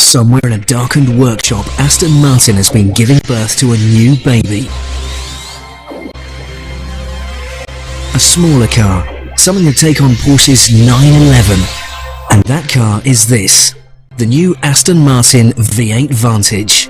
Somewhere in a darkened workshop, Aston Martin has been giving birth to a new baby. A smaller car, something to take on Porsche's 911. And that car is this, the new Aston Martin V8 Vantage.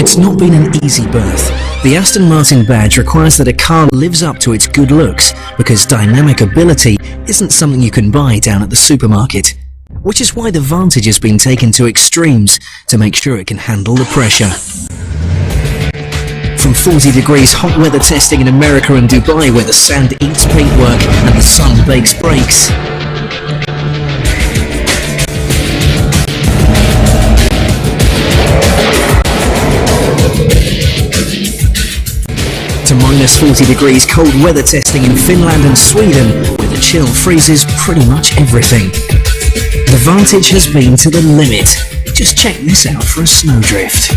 It's not been an easy birth. The Aston Martin badge requires that a car lives up to its good looks, because dynamic ability isn't something you can buy down at the supermarket. Which is why the Vantage has been taken to extremes to make sure it can handle the pressure. From 40 degrees hot weather testing in America and Dubai, where the sand eats paintwork and the sun bakes brakes, to minus 40 degrees cold weather testing in Finland and Sweden, where the chill freezes pretty much everything. The Vantage has been to the limit. Just check this out for a snowdrift.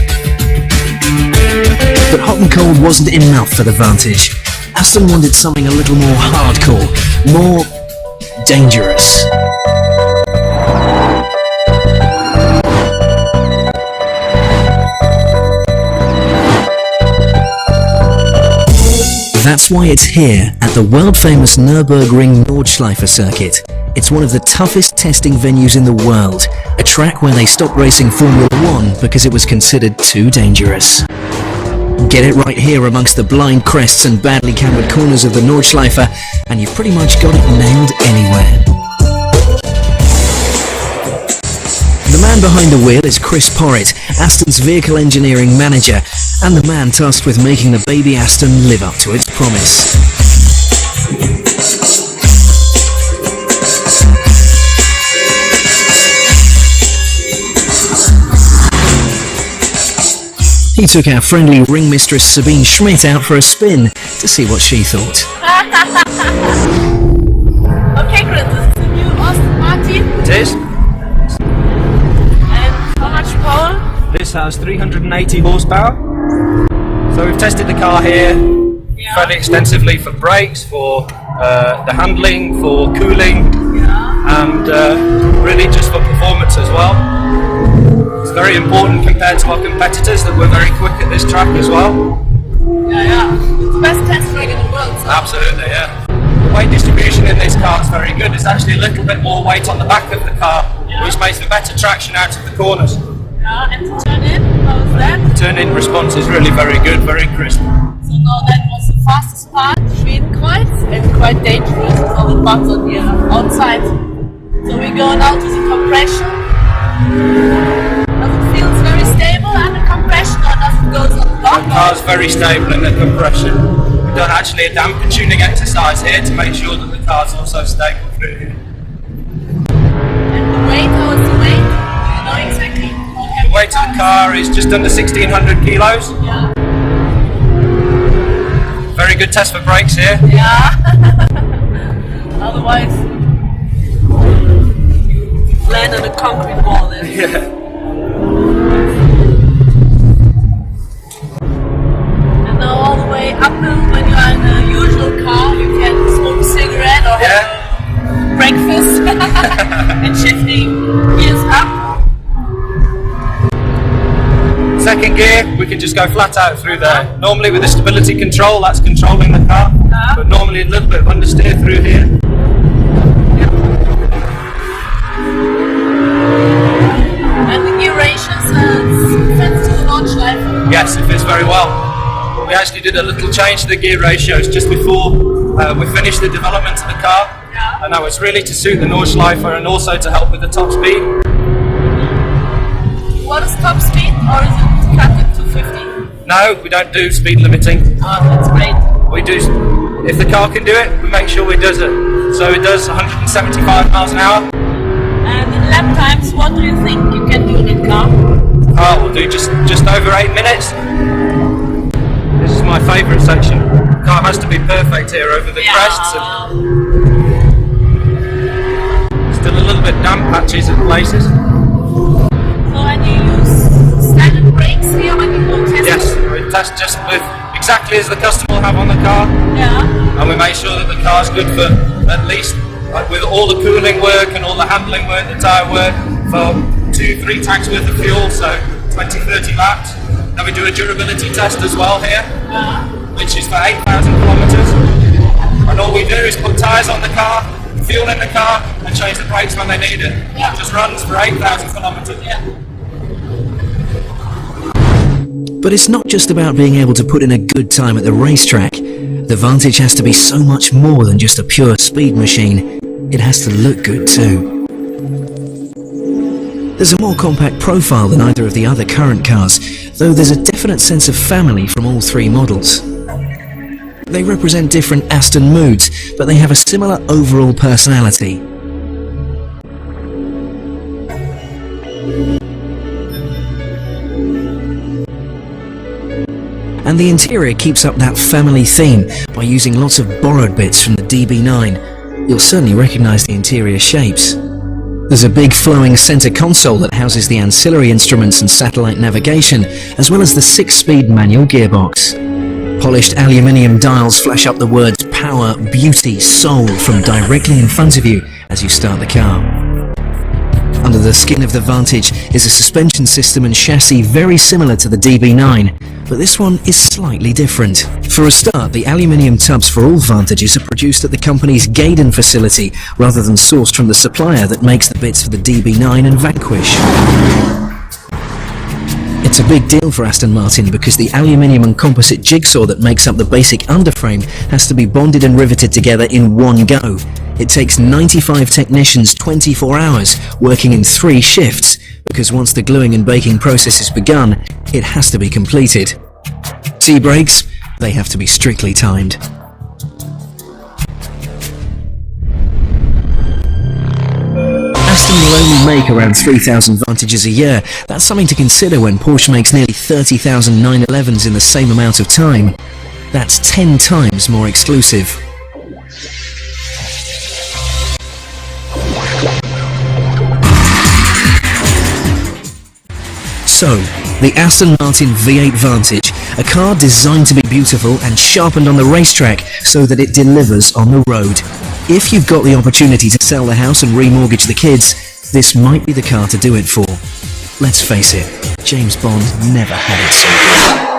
But hot and cold wasn't enough for the Vantage. Aston wanted something a little more hardcore, more dangerous. That's why it's here at the world-famous Nürburgring Nordschleife circuit. It's one of the toughest testing venues in the world, a track where they stopped racing Formula 1 because it was considered too dangerous. Get it right here amongst the blind crests and badly cambered corners of the Nordschleife, and you've pretty much got it nailed anywhere. The man behind the wheel is Chris Porritt, Aston's vehicle engineering manager, and the man tasked with making the baby Aston live up to its promise. He took our friendly ring mistress Sabine Schmidt out for a spin to see what she thought. Okay, Chris, this is the new Aston Martin. It is. And how much power? This has 380 horsepower. So we've tested the car here fairly extensively for brakes, for the handling, for cooling, and really just for performance as well. It's very important compared to our competitors that we're very quick at this track as well. Yeah. It's the best test track in the world. So. Absolutely, yeah. The weight distribution in this car is very good. There's actually a little bit more weight on the back of the car, which makes for better traction out of the corners. Yeah, and to turn in, how was that? The turn-in response is really very good, very crisp. So now that was the fastest part, Schwedenkreuz, and quite dangerous, all the bumps on the outside. So we go now to the compression. Does it feel very stable under compression, or does it go on the block? The car's very stable in the compression. We've done actually a damper tuning exercise here to make sure that the car's also stable through here. And the weight, how is the weight? Do you know exactly? The weight of the car is just under 1,600 kilos. Yeah. Very good test for brakes here. Yeah. Otherwise, land on a concrete wall then. Yeah. And now all the way uphill, when you are in a usual car, you can smoke a cigarette or have breakfast and shifting gears up. Second gear, we can just go flat out through there. Normally with the stability control, that's controlling the car, but normally a little bit of understeer through here. And the gear ratios fits to the Nordschleife? Yes, it fits very well. We actually did a little change to the gear ratios just before we finished the development of the car, and that was really to suit the Nordschleife and also to help with the top speed. What is top speed, or is it cut it to 50? No, we don't do speed limiting. Oh, that's great. We do, if the car can do it, we make sure it does it. So it does 175 miles an hour. And in lap times, what do you think you can do in a car? The car will do just over 8 minutes. This is my favourite section. The car has to be perfect here over the crests. Still a little bit damp patches in places. So, and you use standard brakes here when you go testing? Yes, we test just with exactly as the customer will have on the car. Yeah. And we make sure that the car's good for at least, like with all the cooling work and all the handling work, the tyre work, for 2-3 tanks worth of fuel, so 20-30 laps. Then we do a durability test as well here, which is for 8,000 kilometres. And all we do is put tyres on the car, fuel in the car, and change the brakes when they need it. It just runs for 8,000 kilometres. Yeah. But it's not just about being able to put in a good time at the racetrack. The Vantage has to be so much more than just a pure speed machine. It has to look good too. There's a more compact profile than either of the other current cars, though there's a definite sense of family from all three models. They represent different Aston moods, but they have a similar overall personality. And the interior keeps up that family theme by using lots of borrowed bits from the DB9. You'll certainly recognise the interior shapes. There's a big flowing centre console that houses the ancillary instruments and satellite navigation, as well as the 6-speed manual gearbox. Polished aluminium dials flash up the words power, beauty, soul from directly in front of you as you start the car. Under the skin of the Vantage is a suspension system and chassis very similar to the DB9, but this one is slightly different. For a start, the aluminium tubs for all Vantages are produced at the company's Gaydon facility rather than sourced from the supplier that makes the bits for the DB9 and Vanquish. It's a big deal for Aston Martin because the aluminium and composite jigsaw that makes up the basic underframe has to be bonded and riveted together in one go. It takes 95 technicians 24 hours working in 3 shifts because once the gluing and baking process is begun, it has to be completed. Tea breaks, they have to be strictly timed. Aston will only make around 3,000 Vantages a year. That's something to consider when Porsche makes nearly 30,000 911s in the same amount of time. That's 10 times more exclusive. So, the Aston Martin V8 Vantage, a car designed to be beautiful and sharpened on the racetrack so that it delivers on the road. If you've got the opportunity to sell the house and remortgage the kids, this might be the car to do it for. Let's face it, James Bond never had it so good.